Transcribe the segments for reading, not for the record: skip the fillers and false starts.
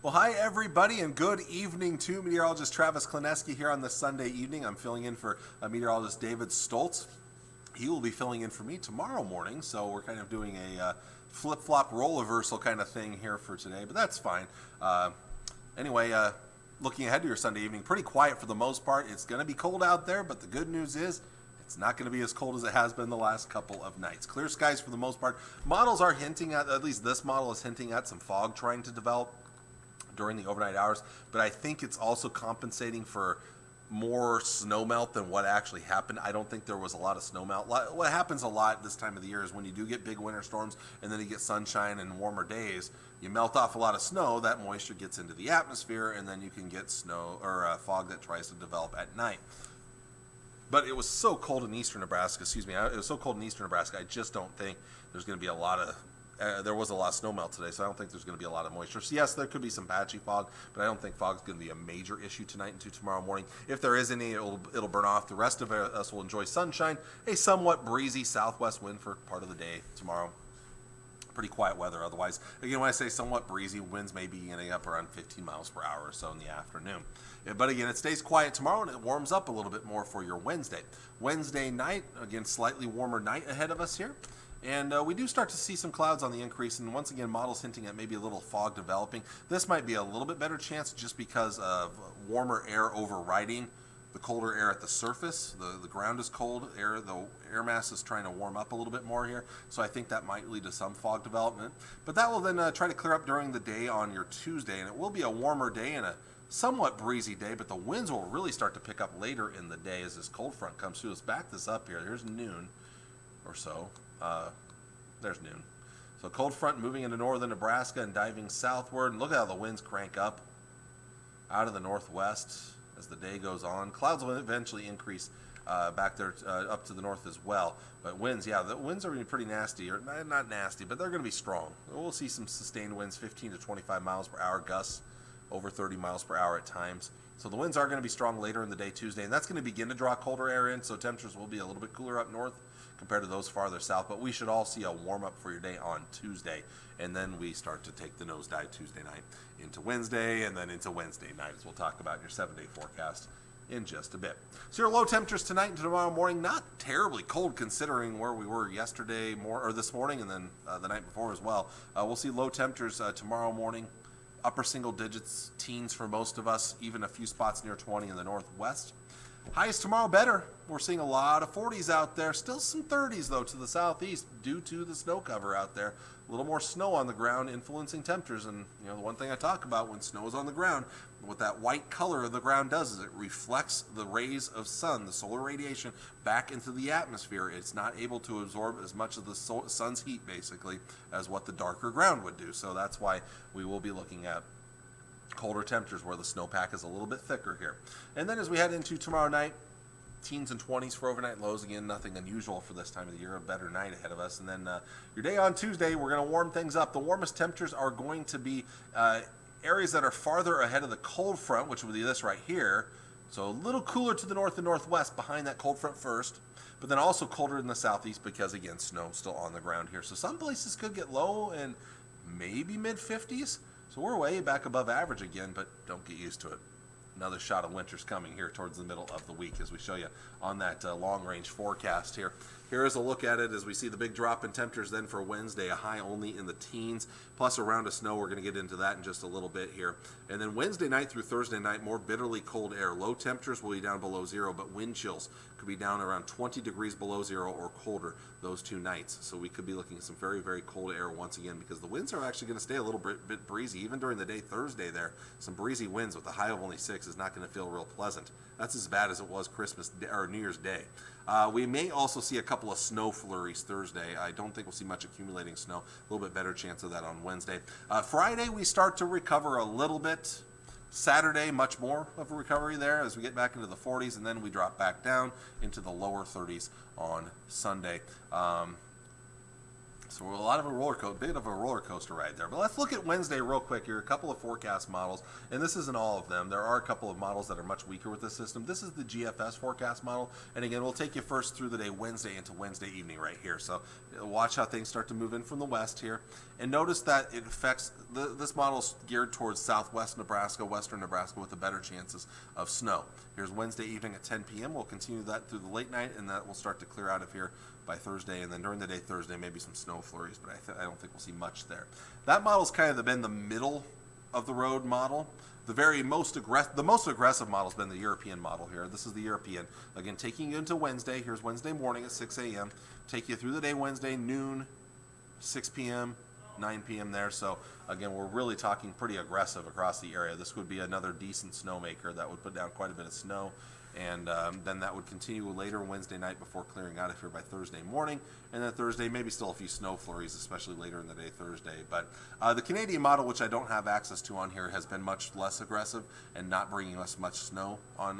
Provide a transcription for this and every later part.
Well, hi everybody, and good evening to meteorologist Travis Klineski here on this Sunday evening. I'm filling in for meteorologist David Stoltz. He will be filling in for me tomorrow morning, so we're kind of doing a flip-flop role reversal kind of thing here for today, but that's fine. Anyway, looking ahead to your Sunday evening, pretty quiet for the most part. It's going to be cold out there, but the good news is it's not going to be as cold as it has been the last couple of nights. Clear skies for the most part. Models are hinting at least this model is hinting at some fog trying to develop during the overnight hours, but I think it's also compensating for more snow melt than what actually happened. I don't think there was a lot of snow melt. What happens a lot this time of the year is when you do get big winter storms and then you get sunshine and warmer days, you melt off a lot of snow, that moisture gets into the atmosphere, and then you can get snow or fog that tries to develop at night. But it was so cold in eastern Nebraska, it was so cold in eastern Nebraska, I just don't think there's going to be a lot of there was a lot of snow melt today, so I don't think there's going to be a lot of moisture. So yes, there could be some patchy fog, but I don't think fog's going to be a major issue tonight into tomorrow morning. If there is any, it'll burn off. The rest of us will enjoy sunshine, a somewhat breezy southwest wind for part of the day tomorrow. Pretty quiet weather otherwise. Again, when I say somewhat breezy, winds may be getting up around 15 miles per hour or so in the afternoon. But again, it stays quiet tomorrow and it warms up a little bit more for your Wednesday. Wednesday night, again, slightly warmer night ahead of us here. And we do start to see some clouds on the increase, and once again, models hinting at maybe a little fog developing. This might be a little bit better chance just because of warmer air overriding the colder air at the surface. The ground is cold, the air mass is trying to warm up a little bit more here, so I think that might lead to some fog development. But that will then try to clear up during the day on your Tuesday, and it will be a warmer day and a somewhat breezy day, but the winds will really start to pick up later in the day as this cold front comes through. Let's back this up here. Here's noon or so. There's noon. So cold front moving into northern Nebraska and diving southward. And look at how the winds crank up out of the northwest as the day goes on. Clouds will eventually increase back there up to the north as well. But winds, yeah, the winds are going to be pretty nasty. Or not nasty, but they're going to be strong. We'll see some sustained winds, 15 to 25 miles per hour, gusts over 30 miles per hour at times. So the winds are going to be strong later in the day Tuesday, and that's going to begin to draw colder air in, so temperatures will be a little bit cooler up north compared to those farther south, but we should all see a warm-up for your day on Tuesday, and then we start to take the nosedive Tuesday night into Wednesday, and then into Wednesday night, as we'll talk about your 7-day forecast in just a bit. So your low temperatures tonight and tomorrow morning, not terribly cold considering where we were yesterday or this morning, and then the night before as well. We'll see low temperatures tomorrow morning, upper single digits, teens for most of us, even a few spots near 20 in the northwest. Highs tomorrow better. We're seeing a lot of 40s out there. Still some 30s, though, to the southeast due to the snow cover out there. A little more snow on the ground influencing temperatures. And, you know, the one thing I talk about when snow is on the ground, what that white color of the ground does is it reflects the rays of sun, the solar radiation, back into the atmosphere. It's not able to absorb as much of the sun's heat, basically, as what the darker ground would do. So that's why we will be looking at colder temperatures where the snowpack is a little bit thicker here. And then as we head into tomorrow night, teens and 20s for overnight lows. Again, nothing unusual for this time of the year, a better night ahead of us. And then your day on Tuesday, we're going to warm things up. The warmest temperatures are going to be areas that are farther ahead of the cold front, which would be this right here. So a little cooler to the north and northwest behind that cold front first, but then also colder in the southeast because, again, snow still on the ground here. So some places could get low and maybe mid-50s. So we're way back above average again, but don't get used to it. Another shot of winter's coming here towards the middle of the week as we show you on that long-range forecast here. Here is a look at it as we see the big drop in temperatures then for Wednesday, a high only in the teens, plus a round of snow. We're going to get into that in just a little bit here. And then Wednesday night through Thursday night, more bitterly cold air. Low temperatures will be down below zero, but wind chills could be down around 20 degrees below zero or colder those 2 nights. So we could be looking at some very, very cold air once again because the winds are actually going to stay a little bit breezy. Even during the day Thursday there, some breezy winds with a high of only 6 is not going to feel real pleasant. That's as bad as it was Christmas or New Year's Day. We may also see a couple of snow flurries Thursday. I don't think we'll see much accumulating snow. A little bit better chance of that on Wednesday. Friday, we start to recover a little bit. Saturday, much more of a recovery there as we get back into the 40s, and then we drop back down into the lower 30s on Sunday. So a lot of a bit of a roller coaster ride there. But let's look at Wednesday real quick here. A couple of forecast models, and this isn't all of them. There are a couple of models that are much weaker with this system. This is the Gfs Forecast Model, and again, we'll take you first through the day Wednesday into Wednesday evening right here. So watch how things start to move in from the west here, and notice that it affects this model is geared towards southwest Nebraska, western Nebraska, with the better chances of snow. Here's Wednesday evening at 10 p.m. We'll continue that through the late night, and that will start to clear out of here by Thursday, and then during the day Thursday maybe some snow flurries, but I don't think we'll see much there. That model's kind of been the middle of the road model. The most aggressive model's been the European model here. This is the European. Again, taking you into Wednesday. Here's Wednesday morning at 6 a.m. Take you through the day Wednesday noon, 6 p.m., 9 p.m. there. So again, we're really talking pretty aggressive across the area. This would be another decent snowmaker that would put down quite a bit of snow. And then that would continue later Wednesday night before clearing out of here by Thursday morning. And then Thursday, maybe still a few snow flurries, especially later in the day Thursday. But the Canadian model, which I don't have access to on here, has been much less aggressive and not bringing us much snow on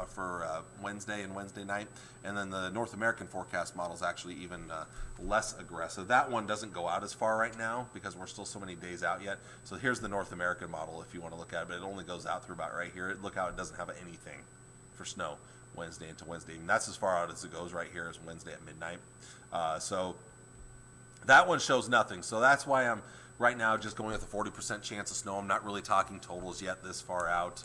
for Wednesday and Wednesday night. And then the North American forecast model is actually even less aggressive. That one doesn't go out as far right now because we're still so many days out yet. So here's the North American model if you want to look at it, but it only goes out through about right here. Look how it doesn't have anything for snow Wednesday into Wednesday. And that's as far out as it goes right here is Wednesday at midnight. So that one shows nothing. So that's why I'm right now just going with a 40% chance of snow. I'm not really talking totals yet this far out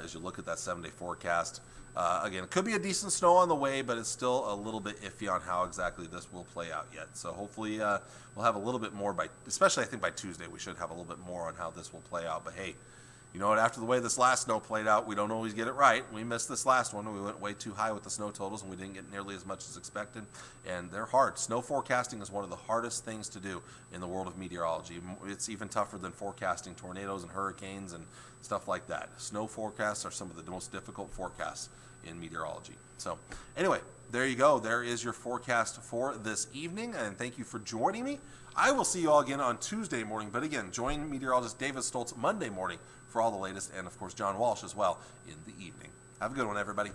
as you look at that 7-day forecast. Again, it could be a decent snow on the way, but it's still a little bit iffy on how exactly this will play out yet. So hopefully we'll have a little bit more especially I think by Tuesday, we should have a little bit more on how this will play out. But hey, you know what, after the way this last snow played out, we don't always get it right. We missed this last one. We went way too high with the snow totals, and we didn't get nearly as much as expected. And they're hard. Snow forecasting is one of the hardest things to do in the world of meteorology. It's even tougher than forecasting tornadoes and hurricanes and stuff like that. Snow forecasts are some of the most difficult forecasts in meteorology. So anyway, there you go. There is your forecast for this evening, and thank you for joining me. I will see you all again on Tuesday morning, but again, join meteorologist David Stoltz Monday morning for all the latest, and of course John Walsh as well in the evening. Have a good one, everybody.